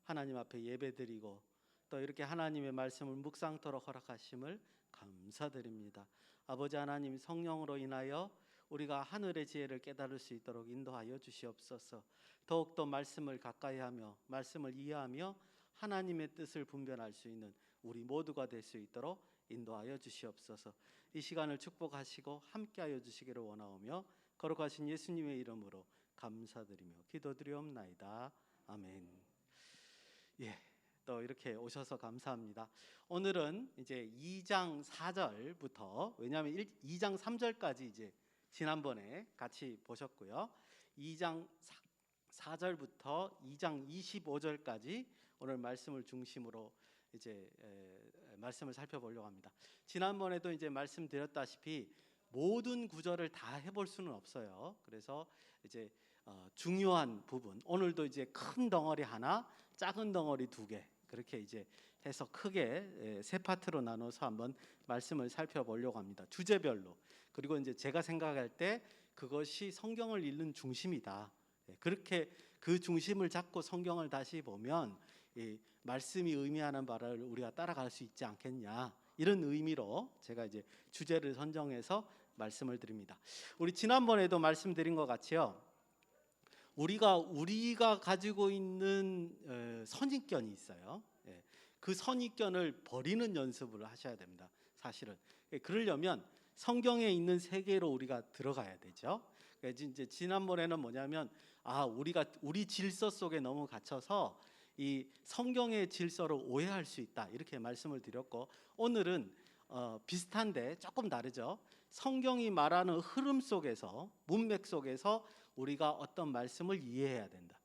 하나님 앞에 예배드리고 또 이렇게 하나님의 말씀을 묵상토록 허락하심을 감사드립니다. 아버지 하나님, 성령으로 인하여 우리가 하늘의 지혜를 깨달을 수 있도록 인도하여 주시옵소서. 더욱더 말씀을 가까이하며 말씀을 이해하며 하나님의 뜻을 분별할 수 있는 우리 모두가 될 수 있도록 인도하여 주시옵소서. 이 시간을 축복하시고 함께하여 주시기를 원하오며 거룩하신 예수님의 이름으로 감사드리며 기도드리옵나이다. 아멘. 또 이렇게 오셔서 감사합니다. 오늘은 이제 2장 4절부터, 왜냐하면 2장 3절까지 이제 지난번에 같이 보셨고요. 2장 4절부터 2장 25절까지 오늘 말씀을 중심으로 이제 말씀을 살펴보려고 합니다. 지난번에도 이제 말씀드렸다시피 모든 구절을 다 해볼 수는 없어요. 그래서 이제 중요한 부분, 오늘도 이제 큰 덩어리 하나, 작은 덩어리 두 개, 그렇게 이제 해서 크게 세 파트로 나눠서 한번 말씀을 살펴보려고 합니다. 주제별로. 그리고 이제 제가 생각할 때 그것이 성경을 읽는 중심이다. 그렇게 그 중심을 잡고 성경을 다시 보면 이 말씀이 의미하는 바를 우리가 따라갈 수 있지 않겠냐, 이런 의미로 제가 이제 주제를 선정해서 말씀을 드립니다. 우리 지난번에도 말씀드린 것 같이요, 우리가 가지고 있는 선입견이 있어요. 그 선입견을 버리는 연습을 하셔야 됩니다. 사실은 그러려면 성경에 있는 세계로 우리가 들어가야 되죠. 이제 지난번에는 뭐냐면 우리가 우리 질서 속에 너무 갇혀서 이 성경의 질서를 오해할 수 있다, 이렇게 말씀을 드렸고, 오늘은 비슷한데 조금 다르죠. 성경이 말하는 흐름 속에서, 문맥 속에서 우리가 어떤 말씀을 이해해야 된다.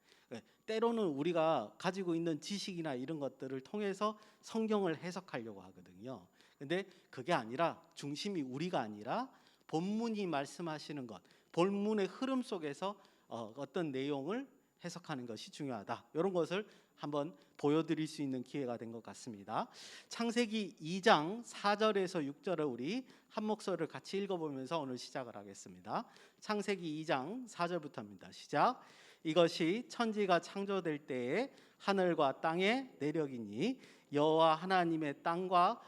때로는 우리가 가지고 있는 지식이나 이런 것들을 통해서 성경을 해석하려고 하거든요. 근데 그게 아니라, 중심이 우리가 아니라 본문이 말씀하시는 것, 본문의 흐름 속에서 어떤 내용을 해석하는 것이 중요하다. 이런 것을 한번 보여드릴 수 있는 기회가 된 것 같습니다. 창세기 2장 4절에서 6절을 우리 한 목소리를 같이 읽어보면서 오늘 시작을 하겠습니다. 창세기 2장 4절부터입니다. 시작. 이것이 천지가 창조될 때에 하늘과 땅의 내력이니 여호와 하나님의 땅과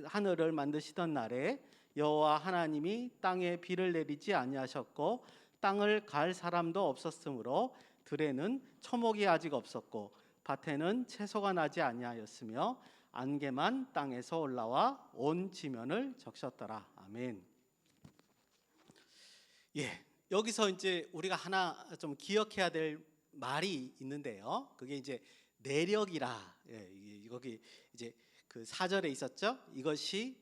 하늘을 만드시던 날에 여호와 하나님이 땅에 비를 내리지 아니하셨고 땅을 갈 사람도 없었으므로 들에는 초목이 아직 없었고 밭에는 채소가 나지 아니하였으며 안개만 땅에서 올라와 온 지면을 적셨더라. 아멘. 여기서 이제 우리가 하나 좀 기억해야 될 말이 있는데요. 그게 이제 내력이라. 여기 이제 그 4절에 있었죠. 이것이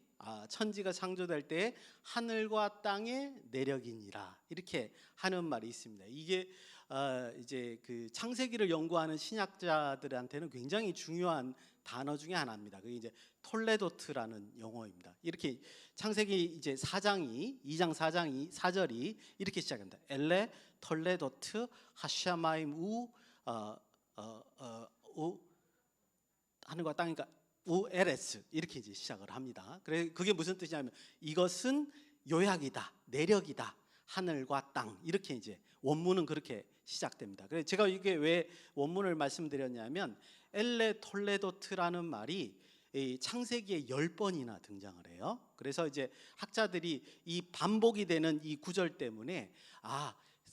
천지가 창조될 때에 하늘과 땅의 내력이니라, 이렇게 하는 말이 있습니다. 이게 이제 그 창세기를 연구하는 신학자들한테는 굉장히 중요한 단어 중에 하나입니다. 그게 이제 톨레도트라는 용어입니다. 이렇게 창세기 이제 2장 4절이 이렇게 시작합니다. 엘레 톨레도트 하샤마임 우 하늘과 땅이니까 우에레스, 이렇게 이제 시작을 합니다. 그게 무슨 뜻이냐면 이것은 요약이다, 내력이다, 하늘과 땅, 이렇게 이제 원문은 그렇게 시작됩니다. 그래서 제가 이게 왜 원문을 말씀드렸냐면 엘레 톨레도트라는 말이 창세기에 10번이나 등장을 해요. 그래서 이제 학자들이 이 반복이 되는 이 구절 때문에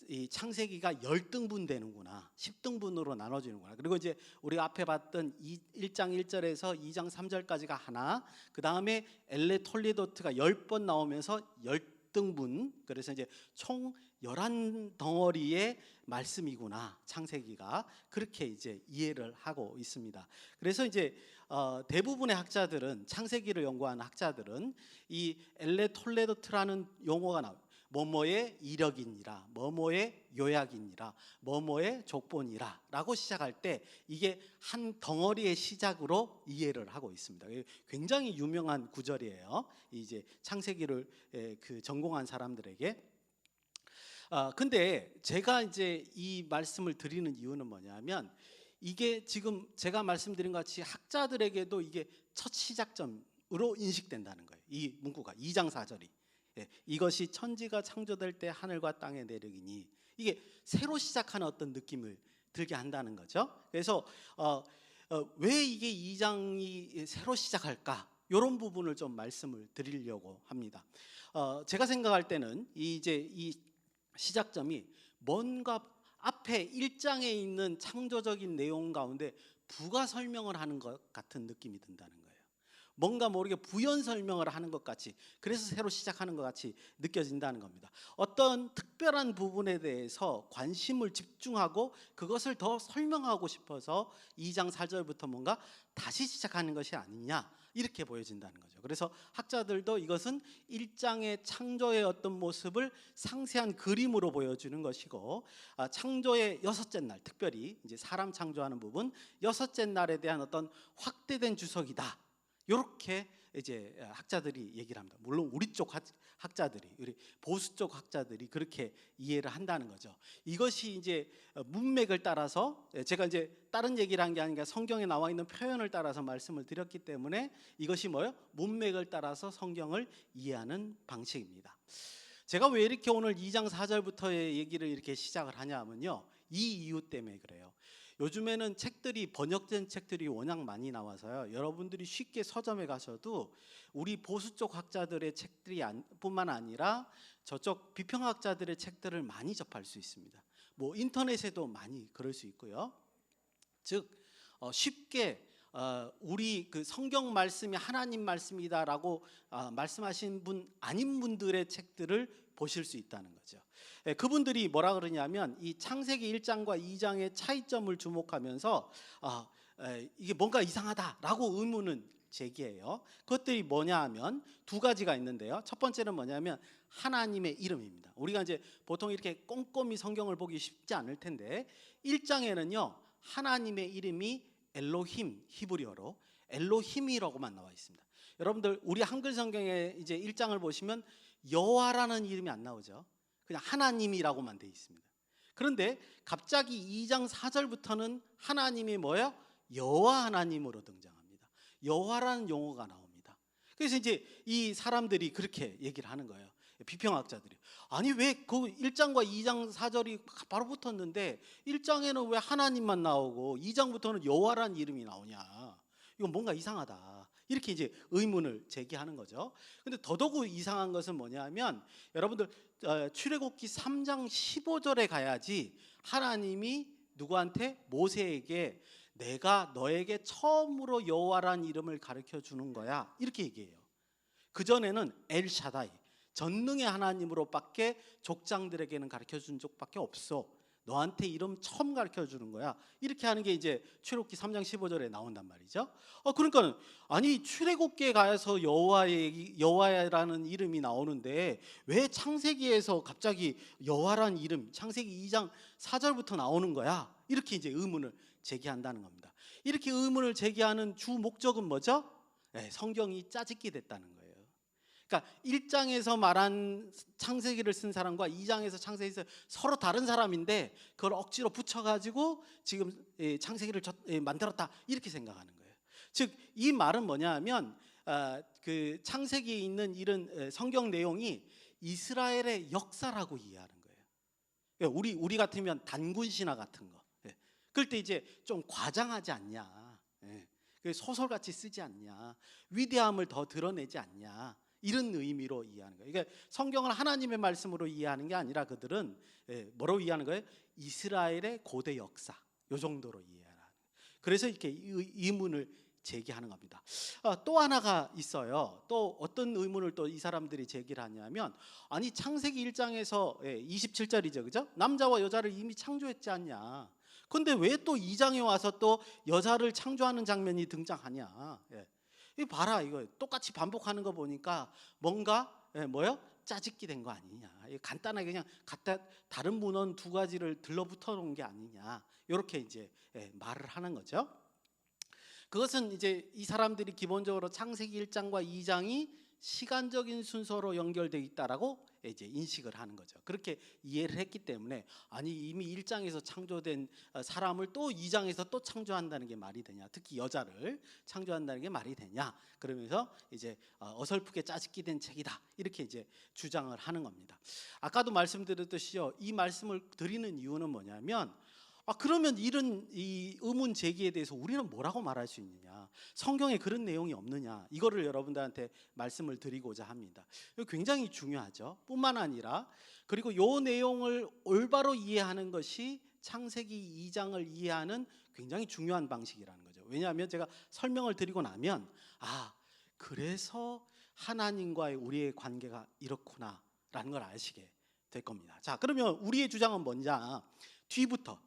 이 창세기가 10등분 되는구나, 10등분으로 나눠지는구나. 그리고 이제 우리가 앞에 봤던 1장 1절에서 2장 3절까지가 하나, 그 다음에 엘레 톨레도트가 10번 나오면서 10등분, 그래서 이제 총 11덩어리의 말씀이구나, 창세기가. 그렇게 이제 이해를 하고 있습니다. 그래서 이제 대부분의 학자들은, 창세기를 연구하는 학자들은 이 엘레 톨레도트라는 용어가 나와요. 뭐뭐의 이력이니라, 뭐뭐의 요약이니라, 뭐뭐의 족본이라 라고 시작할 때 이게 한 덩어리의 시작으로 이해를 하고 있습니다. 굉장히 유명한 구절이에요. 이제 창세기를 그 전공한 사람들에게. 근데 제가 이제 이 말씀을 드리는 이유는 뭐냐면, 이게 지금 제가 말씀드린 것 같이 학자들에게도 이게 첫 시작점으로 인식된다는 거예요. 이 문구가 2장 4절이 이것이 천지가 창조될 때 하늘과 땅의 내력이니, 이게 새로 시작하는 어떤 느낌을 들게 한다는 거죠. 그래서 왜 이게 2장이 새로 시작할까? 이런 부분을 좀 말씀을 드리려고 합니다. 제가 생각할 때는 이 시작점이 뭔가 앞에 1장에 있는 창조적인 내용 가운데 부가 설명을 하는 것 같은 느낌이 든다는 거예요. 뭔가 모르게 부연 설명을 하는 것 같이, 그래서 새로 시작하는 것 같이 느껴진다는 겁니다. 어떤 특별한 부분에 대해서 관심을 집중하고 그것을 더 설명하고 싶어서 2장 4절부터 뭔가 다시 시작하는 것이 아니냐, 이렇게 보여진다는 거죠. 그래서 학자들도 이것은 1장의 창조의 어떤 모습을 상세한 그림으로 보여주는 것이고, 창조의 여섯째 날, 특별히 이제 사람 창조하는 부분 여섯째 날에 대한 어떤 확대된 주석이다, 이렇게 이제 학자들이 얘기를 합니다. 물론 우리 쪽 학자들이, 우리 보수 쪽 학자들이 그렇게 이해를 한다는 거죠. 이것이 이제 문맥을 따라서, 제가 이제 다른 얘기를 한 게 아니라 성경에 나와 있는 표현을 따라서 말씀을 드렸기 때문에 이것이 뭐예요? 문맥을 따라서 성경을 이해하는 방식입니다. 제가 왜 이렇게 오늘 2장 4절부터의 얘기를 이렇게 시작을 하냐면요, 이 이유 때문에 그래요. 요즘에는 책들이, 번역된 책들이 워낙 많이 나와서요, 여러분들이 쉽게 서점에 가셔도 우리 보수 쪽 학자들의 책들이 뿐만 아니라 저쪽 비평학자들의 책들을 많이 접할 수 있습니다. 뭐 인터넷에도 많이 그럴 수 있고요. 즉 쉽게 우리 그 성경 말씀이 하나님 말씀이다라고 말씀하신 분 아닌 분들의 책들을 보실 수 있다는 거죠. 그분들이 뭐라 그러냐면 이 창세기 1장과 2장의 차이점을 주목하면서 이게 뭔가 이상하다라고 의문은 제기해요. 그것들이 뭐냐 하면 두 가지가 있는데요. 첫 번째는 뭐냐면 하나님의 이름입니다. 우리가 이제 보통 이렇게 꼼꼼히 성경을 보기 쉽지 않을 텐데 1장에는요 하나님의 이름이 엘로힘, 히브리어로 엘로힘이라고만 나와 있습니다. 여러분들 우리 한글 성경에 이제 1장을 보시면 여호와라는 이름이 안 나오죠. 그냥 하나님이라고만 돼 있습니다. 그런데 갑자기 2장 4절부터는 하나님이 뭐예요? 여호와 하나님으로 등장합니다. 여호와라는 용어가 나옵니다. 그래서 이제 이 사람들이 그렇게 얘기를 하는 거예요. 비평학자들이. 아니 왜 그 1장과 2장 4절이 바로 붙었는데 1장에는 왜 하나님만 나오고 2장부터는 여호와라는 이름이 나오냐. 이건 뭔가 이상하다. 이렇게 이제 의문을 제기하는 거죠. 근데 더더욱 이상한 것은 뭐냐면 여러분들 출애굽기 3장 15절에 가야지 하나님이 누구한테? 모세에게 내가 너에게 처음으로 여호와라는 이름을 가르쳐 주는 거야, 이렇게 얘기해요. 그전에는 엘샤다이, 전능의 하나님으로밖에 족장들에게는 가르쳐 준 적밖에 없어. 너한테 이름 처음 가르쳐 주는 거야. 이렇게 하는 게 이제 출애굽기 3장 15절에 나온단 말이죠. 그러니까 아니 출애굽기에 가서 여호와라는 이름이 나오는데 왜 창세기에서 갑자기 여호와라는 이름, 창세기 2장 4절부터 나오는 거야? 이렇게 이제 의문을 제기한다는 겁니다. 이렇게 의문을 제기하는 주 목적은 뭐죠? 성경이 짜집기 됐다는 거예요. 그러니까 1장에서 말한 창세기를 쓴 사람과 2장에서 창세기에서 서로 다른 사람인데 그걸 억지로 붙여가지고 지금 창세기를 만들었다, 이렇게 생각하는 거예요. 즉 이 말은 뭐냐면 그 창세기에 있는 이런 성경 내용이 이스라엘의 역사라고 이해하는 거예요. 우리 같으면 단군 신화 같은 거. 그럴 때 이제 좀 과장하지 않냐, 소설같이 쓰지 않냐, 위대함을 더 드러내지 않냐, 이런 의미로 이해하는 거예요. 그러니까 성경을 하나님의 말씀으로 이해하는 게 아니라 그들은 뭐로 이해하는 거예요? 이스라엘의 고대 역사, 요 정도로 이해하는 거예요. 그래서 이렇게 의문을 제기하는 겁니다. 또 하나가 있어요. 또 어떤 의문을 또 이 사람들이 제기를 하냐면 아니 창세기 1장에서 27절이죠, 그죠? 남자와 여자를 이미 창조했지 않냐? 근데 왜 또 2장에 와서 또 여자를 창조하는 장면이 등장하냐? 이 봐라, 이거 똑같이 반복하는 거 보니까 뭔가 뭐요? 짜집기 된 거 아니냐? 간단하게 그냥 갖다 다른 문헌 두 가지를 들러붙어 놓은 게 아니냐? 이렇게 이제 말을 하는 거죠. 그것은 이제 이 사람들이 기본적으로 창세기 1장과 2장이 시간적인 순서로 연결되어 있다라고 이제 인식을 하는 거죠. 그렇게 이해를 했기 때문에 아니 이미 1장에서 창조된 사람을 또 2장에서 또 창조한다는 게 말이 되냐, 특히 여자를 창조한다는 게 말이 되냐, 그러면서 이제 어설프게 짜집기 된 책이다, 이렇게 이제 주장을 하는 겁니다. 아까도 말씀드렸듯이요, 이 말씀을 드리는 이유는 뭐냐면 그러면 이런 이 의문 제기에 대해서 우리는 뭐라고 말할 수 있느냐? 성경에 그런 내용이 없느냐? 이거를 여러분들한테 말씀을 드리고자 합니다. 이거 굉장히 중요하죠. 뿐만 아니라 그리고 요 내용을 올바로 이해하는 것이 창세기 2장을 이해하는 굉장히 중요한 방식이라는 거죠. 왜냐하면 제가 설명을 드리고 나면 그래서 하나님과의 우리의 관계가 이렇구나라는 걸 아시게 될 겁니다. 자, 그러면 우리의 주장은 뭐냐? 뒤에부터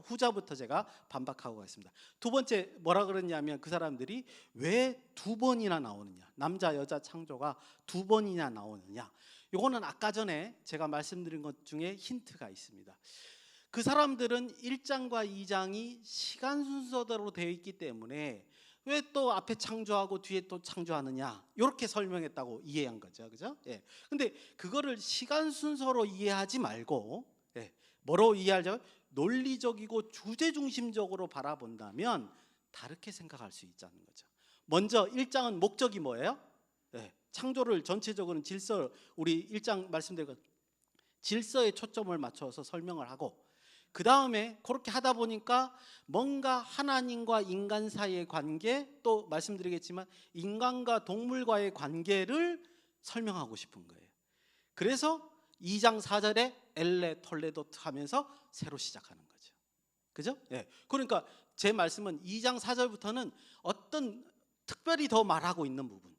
후자부터 제가 반박하고 가겠습니다. 두 번째 뭐라 그랬냐면 그 사람들이 왜 두 번이나 나오느냐, 남자 여자 창조가 두 번이나 나오느냐, 요거는 아까 전에 제가 말씀드린 것 중에 힌트가 있습니다. 그 사람들은 1장과 2장이 시간 순서대로 되어 있기 때문에 왜 또 앞에 창조하고 뒤에 또 창조하느냐, 이렇게 설명했다고 이해한 거죠, 그죠? 예. 근데 그거를 시간 순서로 이해하지 말고 뭐로 이해하죠? 논리적이고 주제 중심적으로 바라본다면 다르게 생각할 수 있다는 거죠. 먼저 1장은 목적이 뭐예요? 창조를 전체적으로는 질서, 우리 1장 말씀드린 것 질서에 초점을 맞춰서 설명을 하고, 그 다음에 그렇게 하다 보니까 뭔가 하나님과 인간 사이의 관계, 또 말씀드리겠지만 인간과 동물과의 관계를 설명하고 싶은 거예요. 그래서 2장 4절에 엘레 톨레도트 하면서 새로 시작하는 거죠. 그죠? 그러니까 제 말씀은 2장 4절부터는 어떤 특별히 더 말하고 있는 부분,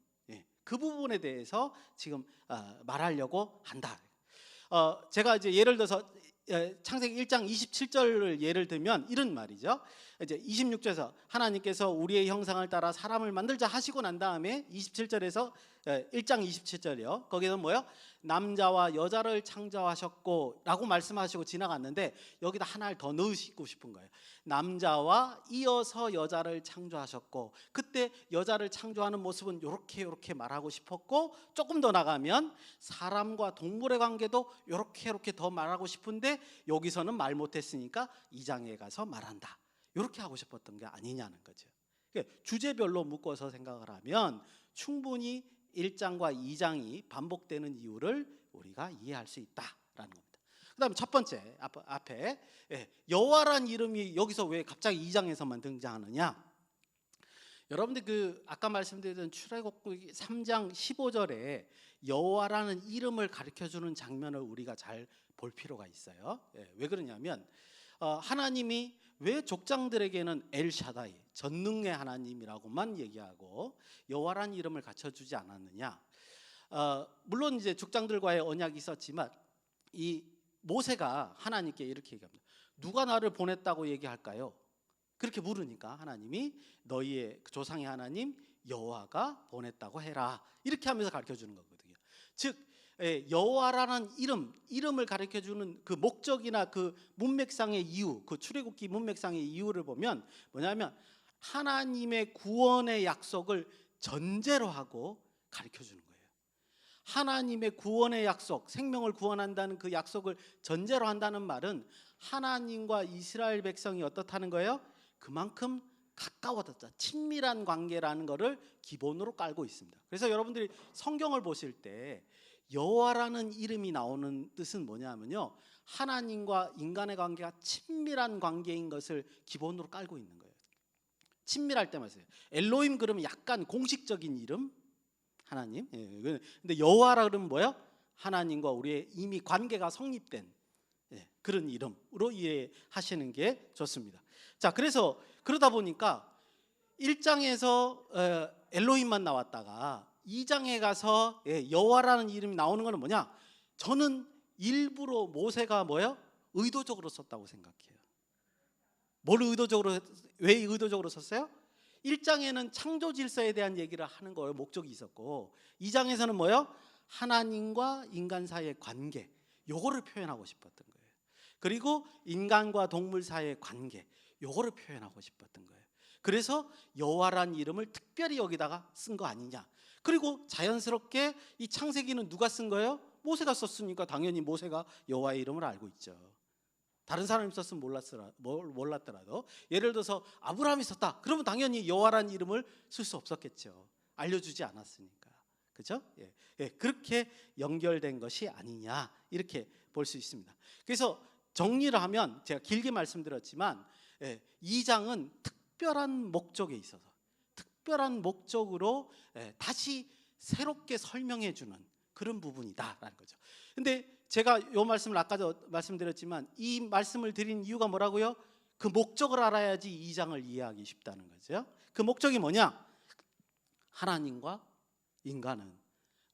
그 부분에 대해서 지금 말하려고 한다. 제가 이제 예를 들어서 창세기 1장 27절을 예를 들면 이런 말이죠. 이제 26절에서 하나님께서 우리의 형상을 따라 사람을 만들자 하시고 난 다음에 27절에서 1장 27절이요. 거기는 뭐요? 남자와 여자를 창조하셨고 라고 말씀하시고 지나갔는데 여기다 하나를 더 넣으시고 싶은 거예요. 남자와 이어서 여자를 창조하셨고, 그때 여자를 창조하는 모습은 이렇게 말하고 싶었고, 조금 더 나가면 사람과 동물의 관계도 이렇게 더 말하고 싶은데 여기서는 말 못했으니까 2장에 가서 말한다, 이렇게 하고 싶었던 게 아니냐는 거죠. 주제별로 묶어서 생각을 하면 충분히 1장과 2장이 반복되는 이유를 우리가 이해할 수 있다라는 겁니다. 그 다음에 첫 번째 앞에 여호와란 이름이 여기서 왜 갑자기 2장에서만 등장하느냐? 여러분들 그 아까 말씀드렸던 출애굽기 3장 15절에 여호와라는 이름을 가르쳐주는 장면을 우리가 잘 볼 필요가 있어요. 왜 그러냐면 하나님이 왜 족장들에게는 엘샤다이, 전능의 하나님이라고만 얘기하고 여호와라는 이름을 갖춰주지 않았느냐? 물론 이제 족장들과의 언약이 있었지만 이 모세가 하나님께 이렇게 얘기합니다. 누가 나를 보냈다고 얘기할까요? 그렇게 물으니까 하나님이 너희의 조상의 하나님 여호와가 보냈다고 해라, 이렇게 하면서 가르쳐주는 거거든요. 즉 여호와라는 이름을 가르쳐주는 그 목적이나 그 문맥상의 이유, 그 출애굽기 문맥상의 이유를 보면 뭐냐면 하나님의 구원의 약속을 전제로 하고 가르쳐주는 거예요. 하나님의 구원의 약속, 생명을 구원한다는 그 약속을 전제로 한다는 말은 하나님과 이스라엘 백성이 어떻다는 거예요? 그만큼 가까워졌다, 친밀한 관계라는 것을 기본으로 깔고 있습니다. 그래서 여러분들이 성경을 보실 때 여호와라는 이름이 나오는 뜻은 뭐냐면요, 하나님과 인간의 관계가 친밀한 관계인 것을 기본으로 깔고 있는 거예요. 친밀할 때 말이에요. 엘로힘 그러면 약간 공식적인 이름, 하나님. 근데 여호와라 그러면 뭐예요? 하나님과 우리의 이미 관계가 성립된 그런 이름으로 이해하시는 게 좋습니다. 자, 그래서 그러다 보니까 1장에서 엘로힘만 나왔다가 2장에 가서 여호와라는 이름이 나오는 것은 뭐냐? 저는 일부러 모세가 뭐예요? 의도적으로 썼다고 생각해요. 뭘 의도적으로, 왜 의도적으로 썼어요? 1장에는 창조 질서에 대한 얘기를 하는 거예요. 목적이 있었고, 2장에서는 뭐예요? 하나님과 인간 사이의 관계, 요거를 표현하고 싶었던 거예요. 그리고 인간과 동물 사이의 관계, 요거를 표현하고 싶었던 거예요. 그래서 여호와라는 이름을 특별히 여기다가 쓴 거 아니냐. 그리고 자연스럽게 이 창세기는 누가 쓴 거예요? 모세가 썼으니까 당연히 모세가 여호와의 이름을 알고 있죠. 다른 사람이 썼으면 몰랐더라도, 예를 들어서 아브라함이 썼다 그러면 당연히 여호와라는 이름을 쓸 수 없었겠죠. 알려주지 않았으니까. 그죠? 그렇게 연결된 것이 아니냐, 이렇게 볼 수 있습니다. 그래서 정리를 하면 제가 길게 말씀드렸지만 2장은 특별한 목적에 있어서 특별한 목적으로 다시 새롭게 설명해 주는 그런 부분이다라는 거죠. 근데 제가 이 말씀을 아까도 말씀드렸지만 이 말씀을 드린 이유가 뭐라고요? 그 목적을 알아야지 2장을 이해하기 쉽다는 거죠. 그 목적이 뭐냐? 하나님과 인간은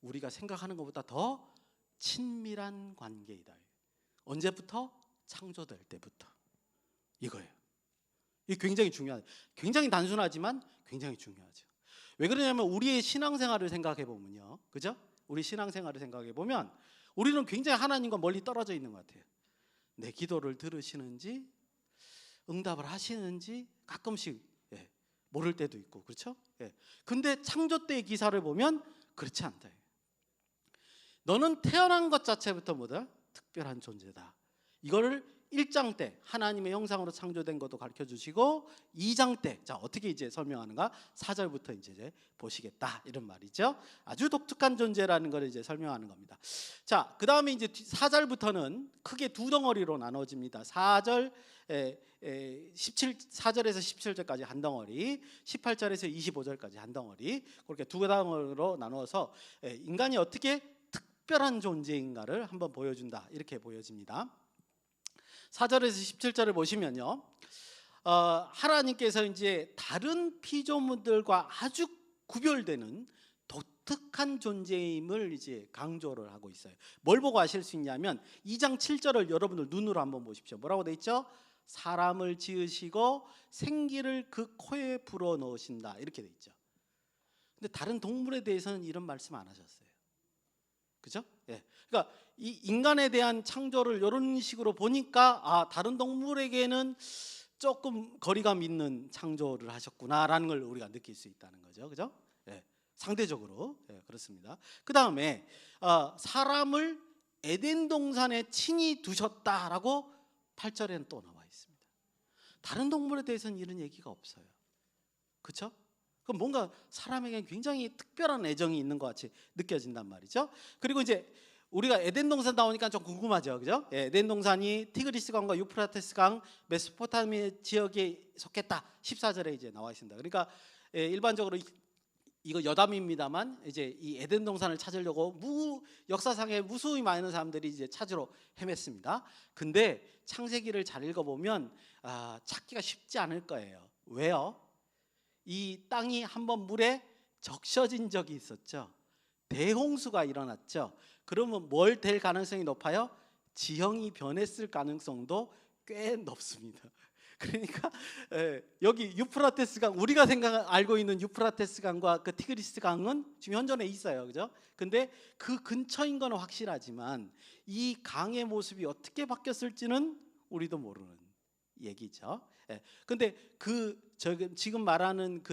우리가 생각하는 것보다 더 친밀한 관계이다. 언제부터? 창조될 때부터. 이거예요. 이게 굉장히 중요하죠. 굉장히 단순하지만 굉장히 중요하죠. 왜 그러냐면 우리의 신앙생활을 생각해 보면요, 그죠? 우리 신앙생활을 생각해 보면 우리는 굉장히 하나님과 멀리 떨어져 있는 것 같아요. 내 기도를 들으시는지 응답을 하시는지 가끔씩 모를 때도 있고, 그렇죠? 근데 창조 때의 기사를 보면 그렇지 않다. 너는 태어난 것 자체부터 뭐다? 특별한 존재다. 이거를 1장 때 하나님의 형상으로 창조된 것도 가르쳐 주시고 2장 때 자 어떻게 이제 설명하는가? 4절부터 이제 보시겠다 이런 말이죠. 아주 독특한 존재라는 걸 이제 설명하는 겁니다. 자, 그다음에 이제 4절부터는 크게 두 덩어리로 나눠집니다. 4절에서 17절까지 한 덩어리, 18절에서 25절까지 한 덩어리, 그렇게 두 덩어리로 나눠서 인간이 어떻게 특별한 존재인가를 한번 보여준다 이렇게 보여집니다. 4절에서 17절을 보시면요, 하나님께서 이제 다른 피조물들과 아주 구별되는 독특한 존재임을 이제 강조를 하고 있어요. 뭘 보고 아실 수 있냐면 2장 7절을 여러분들 눈으로 한번 보십시오. 뭐라고 돼 있죠? 사람을 지으시고 생기를 그 코에 불어 넣으신다 이렇게 돼 있죠. 근데 다른 동물에 대해서는 이런 말씀 안 하셨어요. 그죠? 그러니까 이 인간에 대한 창조를 이런 식으로 보니까 다른 동물에게는 조금 거리감 있는 창조를 하셨구나라는 걸 우리가 느낄 수 있다는 거죠. 그죠? 상대적으로 그렇습니다. 그 다음에 사람을 에덴 동산에 친히 두셨다라고 8절에는 또 나와 있습니다. 다른 동물에 대해서는 이런 얘기가 없어요. 그렇죠? 그럼 뭔가 사람에게 굉장히 특별한 애정이 있는 것 같이 느껴진단 말이죠. 그리고 이제 우리가 에덴 동산 나오니까 좀 궁금하죠, 그죠? 에덴 동산이 티그리스 강과 유프라테스 강 메소포타미아 지역에 속했다. 14절에 이제 나와 있습니다. 그러니까 일반적으로 이거 여담입니다만 이제 이 에덴 동산을 찾으려고 역사상에 무수히 많은 사람들이 이제 찾으러 헤맸습니다. 근데 창세기를 잘 읽어보면 찾기가 쉽지 않을 거예요. 왜요? 이 땅이 한번 물에 적셔진 적이 있었죠. 대홍수가 일어났죠. 그러면 뭘 될 가능성이 높아요? 지형이 변했을 가능성도 꽤 높습니다. 그러니까 여기 유프라테스 강, 우리가 알고 있는 유프라테스 강과 그 티그리스 강은 지금 현존에 있어요, 그죠? 근데 그 근처인 건 확실하지만 이 강의 모습이 어떻게 바뀌었을지는 우리도 모르는 얘기죠. 근데 지금 말하는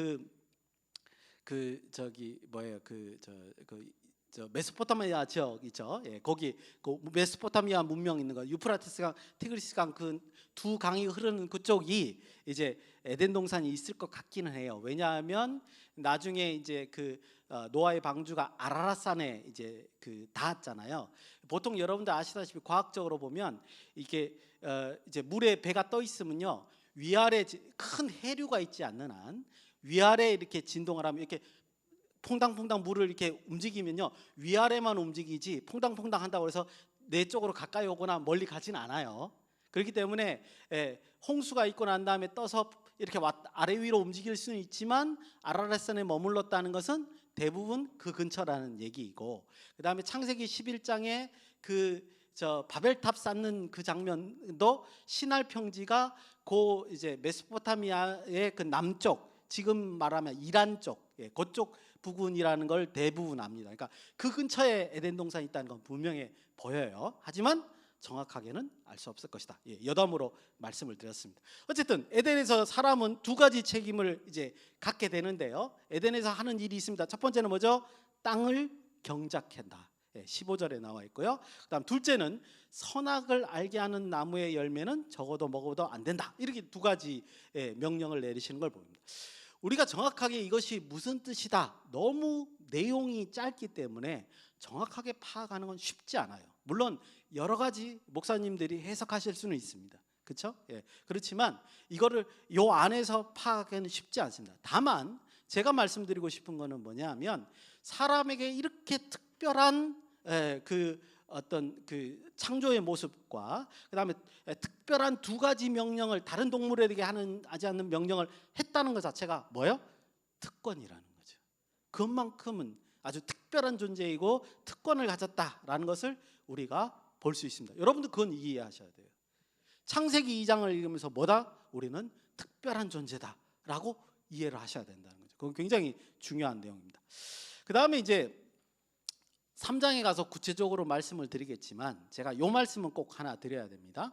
메소포타미아 지역이죠. 거기 그 메소포타미아 문명 있는 거, 유프라테스 강, 티그리스 강 그 두 강이 흐르는 그쪽이 이제 에덴 동산이 있을 것 같기는 해요. 왜냐하면 나중에 이제 노아의 방주가 아라랏산에 이제 닿았잖아요. 보통 여러분들 아시다시피 과학적으로 보면 이게 이제 물에 배가 떠 있으면요, 위아래 큰 해류가 있지 않는 한 위아래 이렇게 진동을 하면 이렇게 퐁당퐁당 물을 이렇게 움직이면요, 위아래만 움직이지 퐁당퐁당 한다고 해서 내 쪽으로 가까이 오거나 멀리 가진 않아요. 그렇기 때문에 홍수가 있고 난 다음에 떠서 이렇게 아래 위로 움직일 수는 있지만 아라랏산에 머물렀다는 것은 대부분 그 근처라는 얘기이고, 그 다음에 창세기 11장에 바벨탑 쌓는 그 장면도 시날 평지가 이제 메소포타미아의 그 남쪽, 지금 말하면 이란 쪽, 그쪽 부근이라는 걸 대부분 압니다. 그러니까 그 근처에 에덴 동산이 있다는 건 분명해 보여요. 하지만 정확하게는 알 수 없을 것이다. 여담으로 말씀을 드렸습니다. 어쨌든 에덴에서 사람은 두 가지 책임을 이제 갖게 되는데요. 에덴에서 하는 일이 있습니다. 첫 번째는 뭐죠? 땅을 경작한다. 15절에 나와 있고요. 그다음 둘째는 선악을 알게 하는 나무의 열매는 적어도 먹어도 안 된다. 이렇게 두 가지 명령을 내리시는 걸 봅니다. 우리가 정확하게 이것이 무슨 뜻이다, 너무 내용이 짧기 때문에 정확하게 파악하는 건 쉽지 않아요. 물론 여러 가지 목사님들이 해석하실 수는 있습니다. 그렇죠? 예. 그렇지만 이거를 요 안에서 파악하기는 쉽지 않습니다. 다만 제가 말씀드리고 싶은 거는 뭐냐면 사람에게 이렇게 특별한 그 어떤 그 창조의 모습과 그다음에 특별한 두 가지 명령을 다른 동물에게 하지 않는 명령을 했다는 것 자체가 뭐예요? 특권이라는 거죠. 그것만큼은 아주 특별한 존재이고 특권을 가졌다라는 것을 우리가 볼 수 있습니다. 여러분도 그건 이해하셔야 돼요. 창세기 2장을 읽으면서 뭐다? 우리는 특별한 존재다라고 이해를 하셔야 된다는 거죠. 그건 굉장히 중요한 내용입니다. 그 다음에 이제 3장에 가서 구체적으로 말씀을 드리겠지만 제가 요 말씀은 꼭 하나 드려야 됩니다.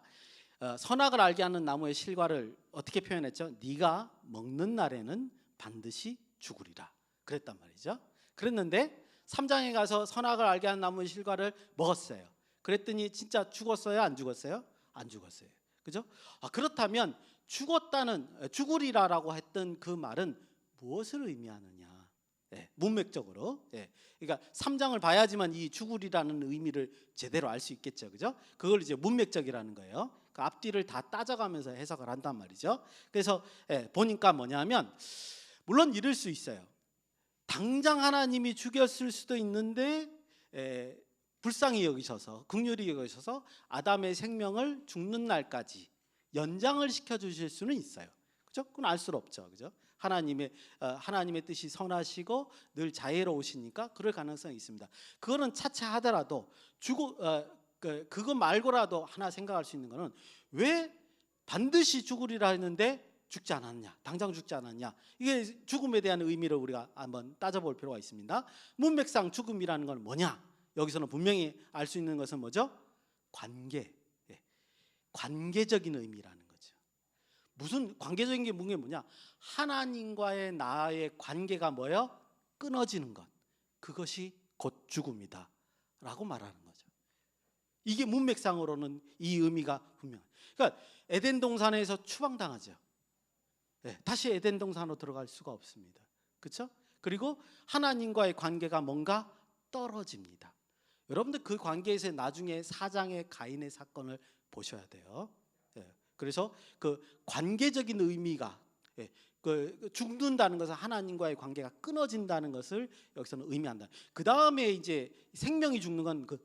선악을 알게 하는 나무의 실과를 어떻게 표현했죠? 네가 먹는 날에는 반드시 죽으리라 그랬단 말이죠. 그랬는데 3장에 가서 선악을 알게 하는 나무의 실과를 먹었어요. 그랬더니 진짜 죽었어요? 안 죽었어요? 안 죽었어요. 그죠? 그렇다면 죽으리라라고 했던 그 말은 무엇을 의미하느냐? 문맥적으로. 그러니까 3장을 봐야지만 이 죽으리라는 의미를 제대로 알 수 있겠죠. 그죠? 그걸 이제 문맥적이라는 거예요. 그 앞뒤를 다 따져가면서 해석을 한단 말이죠. 그래서 보니까 뭐냐면 물론 이럴 수 있어요. 당장 하나님이 죽였을 수도 있는데 불쌍히 여기셔서 긍휼히 여기셔서 아담의 생명을 죽는 날까지 연장을 시켜 주실 수는 있어요. 그죠? 그건 알 수 없죠. 그죠? 하나님의 뜻이 선하시고 늘 자애로우시니까 그럴 가능성이 있습니다. 그거는 차차 하더라도 그거 말고라도 하나 생각할 수 있는 거는 왜 반드시 죽으리라 했는데 죽지 않았냐? 당장 죽지 않았냐? 이게 죽음에 대한 의미를 우리가 한번 따져볼 필요가 있습니다. 문맥상 죽음이라는 건 뭐냐? 여기서는 분명히 알 수 있는 것은 뭐죠? 관계적인 의미라는 거죠. 무슨 관계적인 게 뭐냐? 하나님과의 나의 관계가 뭐예요? 끊어지는 것. 그것이 곧 죽음이다 라고 말하는 거죠. 이게 문맥상으로는 이 의미가 분명해요. 그러니까 에덴 동산에서 추방당하죠. 다시 에덴 동산으로 들어갈 수가 없습니다. 그렇죠? 그리고 하나님과의 관계가 뭔가 떨어집니다. 여러분들 그 관계에서 나중에 4장의 가인의 사건을 보셔야 돼요. 그래서 그 관계적인 의미가 죽는다는 것은 하나님과의 관계가 끊어진다는 것을 여기서는 의미한다. 그 다음에 이제 생명이 죽는 건 그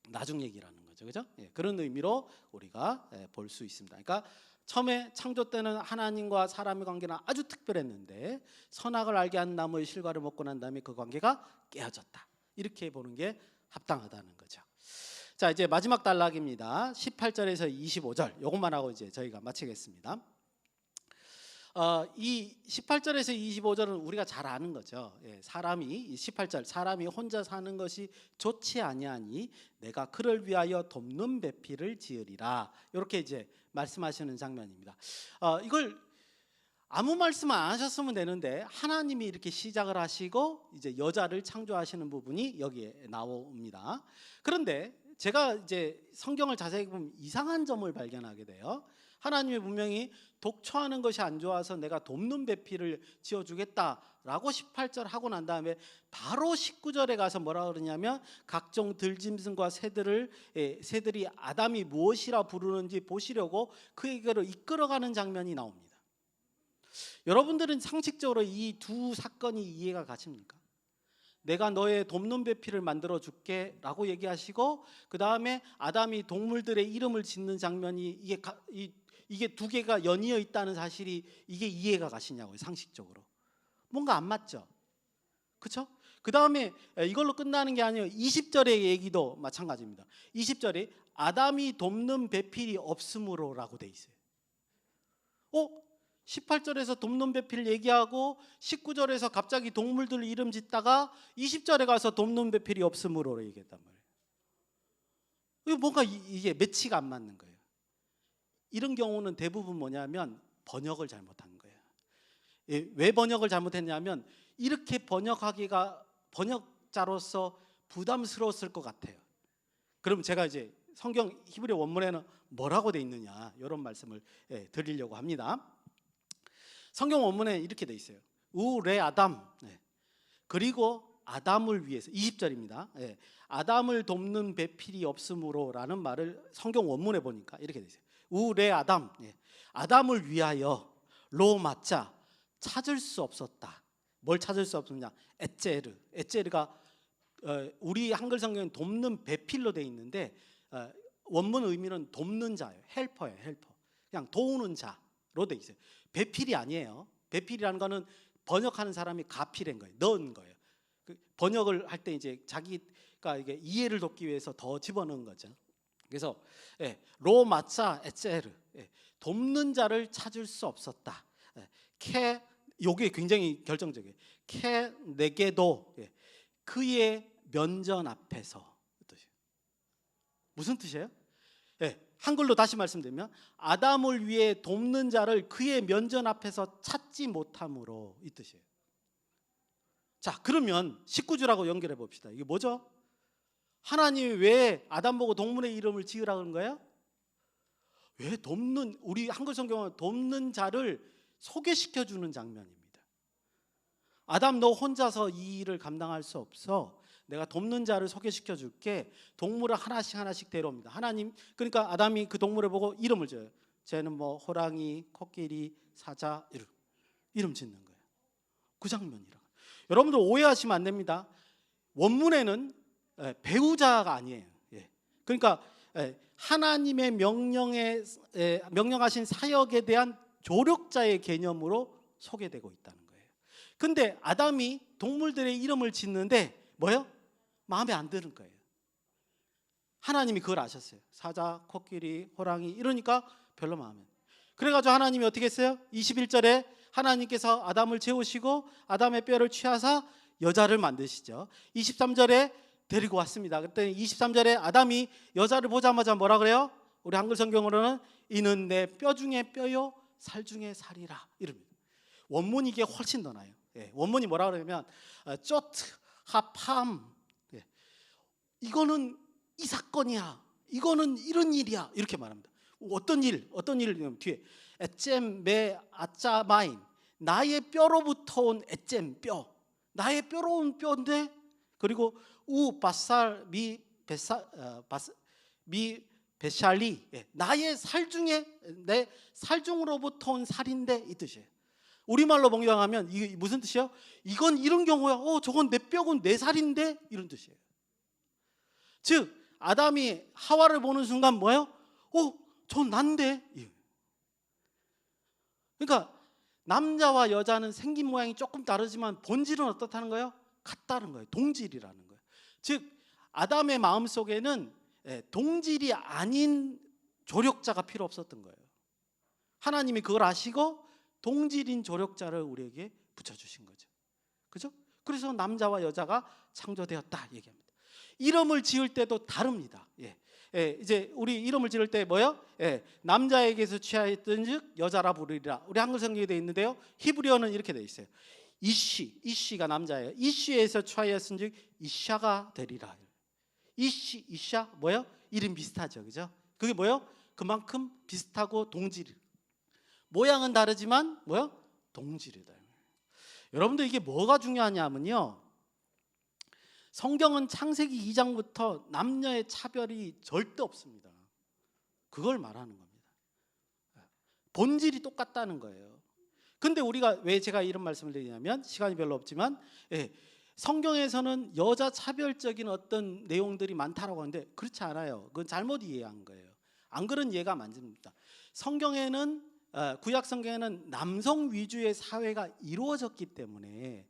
나중 얘기라는 거죠, 그죠? 그런 의미로 우리가 볼 수 있습니다. 그러니까 처음에 창조 때는 하나님과 사람의 관계는 아주 특별했는데 선악을 알게 한 나무의 실과를 먹고 난 다음에 그 관계가 깨어졌다. 이렇게 보는 게 합당하다는 거죠. 자, 이제 마지막 단락입니다. 18절에서 25절. 이것만 하고 이제 저희가 마치겠습니다. 이 18절에서 25절은 우리가 잘 아는 거죠. 사람이 18절 사람이 혼자 사는 것이 좋지 아니하니 내가 그를 위하여 돕는 배필을 지으리라. 이렇게 이제 말씀하시는 장면입니다. 이걸 아무 말씀 안 하셨으면 되는데 하나님이 이렇게 시작을 하시고 이제 여자를 창조하시는 부분이 여기에 나옵니다. 그런데 제가 이제 성경을 자세히 보면 이상한 점을 발견하게 돼요. 하나님이 분명히 독초하는 것이 안 좋아서 내가 돕는 배필을 지어주겠다라고 18절 하고 난 다음에 바로 19절에 가서 뭐라 그러냐면 각종 들짐승과 새들이 아담이 무엇이라 부르는지 보시려고 그에게로 이끌어가는 장면이 나옵니다. 여러분들은 상식적으로 이 두 사건이 이해가 가십니까? 내가 너의 돕는 배필을 만들어 줄게 라고 얘기하시고 그 다음에 아담이 동물들의 이름을 짓는 장면이 이게 두 개가 연이어 있다는 사실이 이게 이해가 가시냐고요. 상식적으로 뭔가 안 맞죠. 그렇죠? 그 다음에 이걸로 끝나는 게 아니에요. 20절의 얘기도 마찬가지입니다. 20절에 아담이 돕는 배필이 없으므로 라고 돼 있어요. 18절에서 돕는 배필 얘기하고 19절에서 갑자기 동물들 이름 짓다가 20절에 가서 돕는 배필이 없으므로 얘기했단 말이에요. 이거 뭔가 이게 매치가 안 맞는 거예요. 이런 경우는 대부분 뭐냐면 번역을 잘못한 거예요. 왜 번역을 잘못했냐면 이렇게 번역하기가 번역자로서 부담스러웠을 것 같아요. 그럼 제가 이제 성경 히브리 원문에는 뭐라고 돼 있느냐 이런 말씀을 드리려고 합니다. 성경 원문에 이렇게 돼 있어요. 우레 아담. 그리고 아담을 위해서 20절입니다. 예. 아담을 돕는 배필이 없으므로라는 말을 성경 원문에 보니까 이렇게 돼 있어요. 우레 아담, 예. 아담을 위하여 로 마차 찾을 수 없었다. 뭘 찾을 수 없었냐? 에체르. 에체르가 우리 한글 성경은 돕는 배필로 돼 있는데 원문 의미는 돕는 자예요. 헬퍼예요. 헬퍼. 그냥 도우는 자로 돼 있어요. 배필이 아니에요. 배필이라는 거는 번역하는 사람이 가필인 거예요. 넣은 거예요. 번역을 할 때 이제 자기가 이게 이해를 돕기 위해서 더 집어넣은 거죠. 그래서 로 마차 에체르, 돕는 자를 찾을 수 없었다. 케 요게 굉장히 결정적이에요. 케 내게도 그의 면전 앞에서 뜻이에요. 무슨 뜻이에요? 한글로 다시 말씀드리면 아담을 위해 돕는 자를 그의 면전 앞에서 찾지 못함으로 이 뜻이에요. 자, 그러면 19절하고 연결해 봅시다. 이게 뭐죠? 하나님이 왜 아담 보고 동물의 이름을 지으라 그런 거예요? 왜 돕는, 우리 한글 성경은 돕는 자를 소개시켜 주는 장면입니다. 아담, 너 혼자서 이 일을 감당할 수 없어. 내가 돕는 자를 소개시켜 줄게. 동물을 하나씩 데려옵니다. 하나님, 그러니까 아담이 그 동물을 보고 이름을 지어요. 쟤는 뭐 호랑이, 코끼리, 사자 이름 짓는 거예요. 그 장면이라. 여러분들 오해하시면 안 됩니다. 원문에는 배우자가 아니에요. 그러니까 하나님의 명령하신 사역에 대한 조력자의 개념으로 소개되고 있다는 거예요. 근데 아담이 동물들의 이름을 짓는데 뭐예요? 마음에 안 드는 거예요. 하나님이 그걸 아셨어요. 사자, 코끼리, 호랑이 이러니까 별로 마음에. 그래가지고 하나님이 어떻게 했어요? 21절에 하나님께서 아담을 재우시고 아담의 뼈를 취하사 여자를 만드시죠. 23절에 데리고 왔습니다. 그때 23절에 아담이 여자를 보자마자 뭐라 그래요? 우리 한글 성경으로는 이는 내 뼈 중에 뼈요 살 중에 살이라 이럽니다. 원문이 이게 훨씬 더 나아요. 원문이 뭐라 그러냐면 쪼트 하팜, 이거는 이 사건이야, 이거는 이런 일이야 이렇게 말합니다. 어떤 일 뒤에 에잼 메 아짜마인, 나의 뼈로부터 온 에잼 뼈, 나의 뼈로 온 뼈인데, 그리고 우 바살 미 베샬리, 나의 살 중에 내 살 중으로부터 온 살인데 이 뜻이에요. 우리말로 번역하면 이게 무슨 뜻이에요? 이건 이런 경우야. 저건 내 뼈고 내 살인데 이런 뜻이에요. 즉 아담이 하와를 보는 순간 뭐예요? 전 난데. 그러니까 남자와 여자는 생긴 모양이 조금 다르지만 본질은 어떻다는 거예요? 같다는 거예요. 동질이라는 거예요. 즉 아담의 마음속에는 동질이 아닌 조력자가 필요 없었던 거예요. 하나님이 그걸 아시고 동질인 조력자를 우리에게 붙여주신 거죠. 그죠? 그래서 남자와 여자가 창조되었다 얘기합니다. 이름을 지을 때도 다릅니다. 이제 우리 이름을 지을 때 뭐요? 남자에게서 취하였던즉 여자라 부르리라. 우리 한글 성경에 되어 있는데요. 히브리어는 이렇게 되어 있어요. 이쉬가 남자예요. 이쉬에서 취하였은즉 이샤가 되리라. 이샤 뭐요? 이름 비슷하죠, 그죠? 그게 뭐요? 그만큼 비슷하고 동질. 모양은 다르지만 뭐요? 동질이다. 여러분들 이게 뭐가 중요하냐면요. 성경은 창세기 2장부터 남녀의 차별이 절대 없습니다. 그걸 말하는 겁니다. 본질이 똑같다는 거예요. 근데 우리가 왜 제가 이런 말씀을 드리냐면, 시간이 별로 없지만 성경에서는 여자 차별적인 어떤 내용들이 많다라고 하는데 그렇지 않아요. 그건 잘못 이해한 거예요. 안 그런 이해가 맞습니다. 성경에는 구약 성경에는 남성 위주의 사회가 이루어졌기 때문에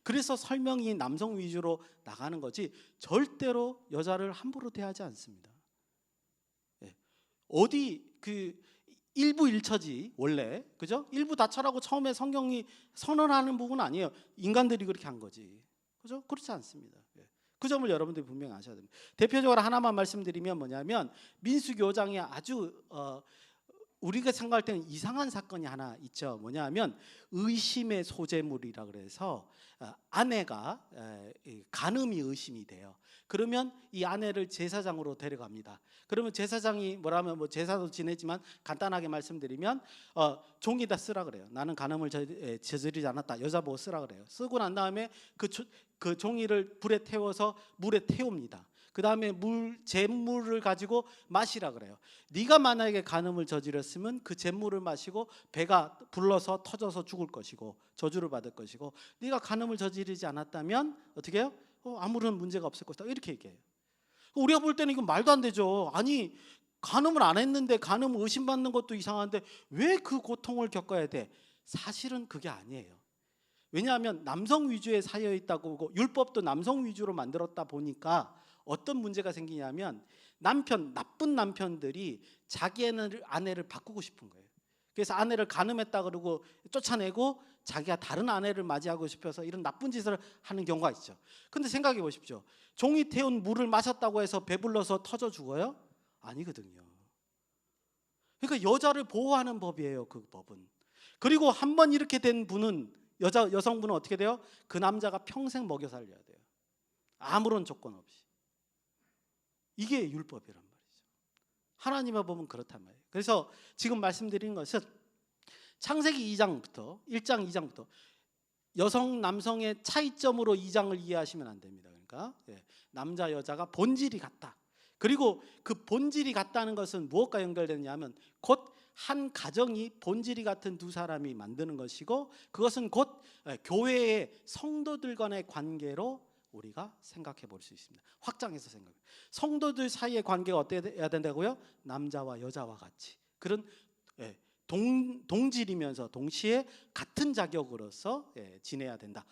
그래서 설명이 남성 위주로 나가는 거지 절대로 여자를 함부로 대하지 않습니다. 어디 그 일부일처지 원래, 그죠? 일부다처라고 처음에 성경이 선언하는 부분은 아니에요. 인간들이 그렇게 한 거지, 그죠? 그렇지 않습니다. 그 점을 여러분들이 분명히 아셔야 됩니다. 대표적으로 하나만 말씀드리면 뭐냐면 민수기 5장에 아주 우리가 생각할 때는 이상한 사건이 하나 있죠. 뭐냐하면 의심의 소재물이라 그래서 아내가 간음이 의심이 돼요. 그러면 이 아내를 제사장으로 데려갑니다. 그러면 제사장이 뭐라면 뭐 제사도 지내지만 간단하게 말씀드리면 종이다 쓰라 그래요. 나는 간음을 저지르지 않았다. 여자 보고 쓰라 그래요. 쓰고 난 다음에 그 종이를 불에 태워서 물에 태웁니다. 그 다음에 잿물을 가지고 마시라 그래요. 네가 만약에 간음을 저질렀으면 그 잿물을 마시고 배가 불러서 터져서 죽을 것이고 저주를 받을 것이고, 네가 간음을 저지르지 않았다면 어떻게 해요? 아무런 문제가 없을 것이다, 이렇게 얘기해요. 우리가 볼 때는 이건 말도 안 되죠. 아니, 간음을 안 했는데 간음 의심받는 것도 이상한데 왜 그 고통을 겪어야 돼? 사실은 그게 아니에요. 왜냐하면 남성 위주의 사회에 있다고 보고 율법도 남성 위주로 만들었다 보니까 어떤 문제가 생기냐면 나쁜 남편들이 자기 아내를 바꾸고 싶은 거예요. 그래서 아내를 간음했다 그러고 쫓아내고 자기가 다른 아내를 맞이하고 싶어서 이런 나쁜 짓을 하는 경우가 있죠. 근데 생각해 보십시오. 종이 태운 물을 마셨다고 해서 배불러서 터져 죽어요? 아니거든요. 그러니까 여자를 보호하는 법이에요, 그 법은. 그리고 한번 이렇게 된 분은 여성분은 어떻게 돼요? 그 남자가 평생 먹여 살려야 돼요. 아무런 조건 없이. 이게 율법이란 말이죠. 하나님의 법은 그렇단 말이에요. 그래서 지금 말씀드린 것은 창세기 2장부터 1장 2장부터 여성 남성의 차이점으로 2장을 이해하시면 안 됩니다. 그러니까 남자 여자가 본질이 같다. 그리고 그 본질이 같다는 것은 무엇과 연결되느냐면 곧 한 가정이 본질이 같은 두 사람이 만드는 것이고, 그것은 곧 교회의 성도들 간의 관계로 우리가 생각해 볼 수 있습니다. 확장해서 생각해. 성도들 사이의 관계가 어때야 된다고요? 남자와 여자와 같이 그런 동질이면서 동시에 같은 자격으로서 지내야 된다.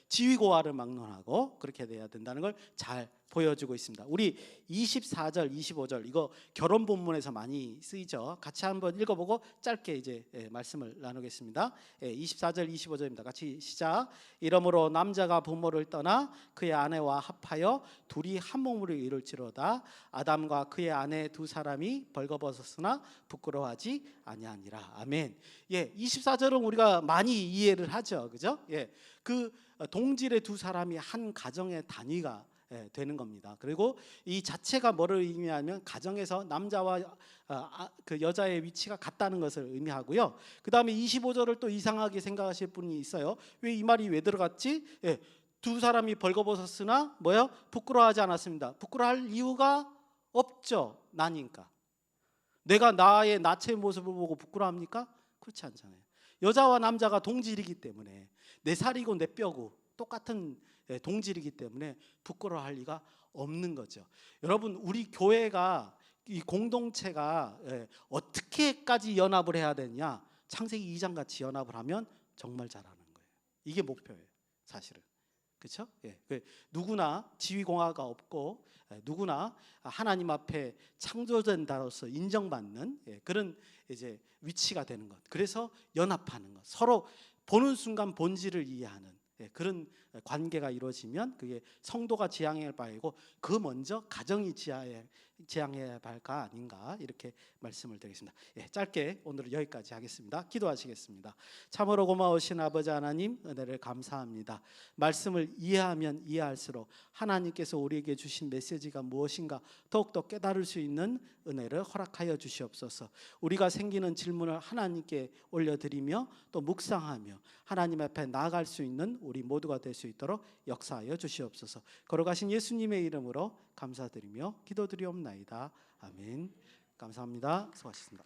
지위고하를 막론하고 그렇게 돼야 된다는 걸 잘 보여주고 있습니다. 우리 24절, 25절 이거 결혼 본문에서 많이 쓰이죠. 같이 한번 읽어보고 짧게 이제 말씀을 나누겠습니다. 24절, 25절입니다. 같이 시작. 이러므로 남자가 부모를 떠나 그의 아내와 합하여 둘이 한 몸으로 이룰지로다. 아담과 그의 아내 두 사람이 벌거벗었으나 부끄러워하지 아니하니라. 아멘. 24절은 우리가 많이 이해를 하죠, 그죠? 그 동질의 두 사람이 한 가정의 단위가 되는 겁니다. 그리고 이 자체가 뭐를 의미하면 가정에서 남자와 그 여자의 위치가 같다는 것을 의미하고요. 그 다음에 25절을 또 이상하게 생각하실 분이 있어요. 왜 이 말이 왜 들어갔지? 두 사람이 벌거벗었으나 뭐요? 부끄러워하지 않았습니다. 부끄러워할 이유가 없죠. 나니까. 내가 나의 나체의 모습을 보고 부끄러워합니까? 그렇지 않잖아요. 여자와 남자가 동질이기 때문에 내 살이고 내 뼈고 똑같은 동질이기 때문에 부끄러워할 리가 없는 거죠. 여러분, 우리 교회가 이 공동체가 어떻게까지 연합을 해야 되냐? 창세기 2장 같이 연합을 하면 정말 잘하는 거예요. 이게 목표예요, 사실은. 그렇죠? 누구나 지위공화가 없고 누구나 하나님 앞에 창조된 자로서 인정받는 그런 이제 위치가 되는 것. 그래서 연합하는 것. 서로 보는 순간 본질을 이해하는 그런 관계가 이루어지면 그게 성도가 지향해야 할 바이고 그 먼저 가정이 지향해야 할 바가 아닌가, 이렇게 말씀을 드리겠습니다. 짧게 오늘은 여기까지 하겠습니다. 기도하시겠습니다. 참으로 고마우신 아버지 하나님, 은혜를 감사합니다. 말씀을 이해하면 이해할수록 하나님께서 우리에게 주신 메시지가 무엇인가 더욱더 깨달을 수 있는 은혜를 허락하여 주시옵소서. 우리가 생기는 질문을 하나님께 올려드리며 또 묵상하며 하나님 앞에 나아갈 수 있는 우리 모두가 될 수 있도록 역사하여 주시옵소서. 걸어가신 예수님의 이름으로 감사드리며 기도드리옵나이다. 아멘. 감사합니다. 수고하셨습니다.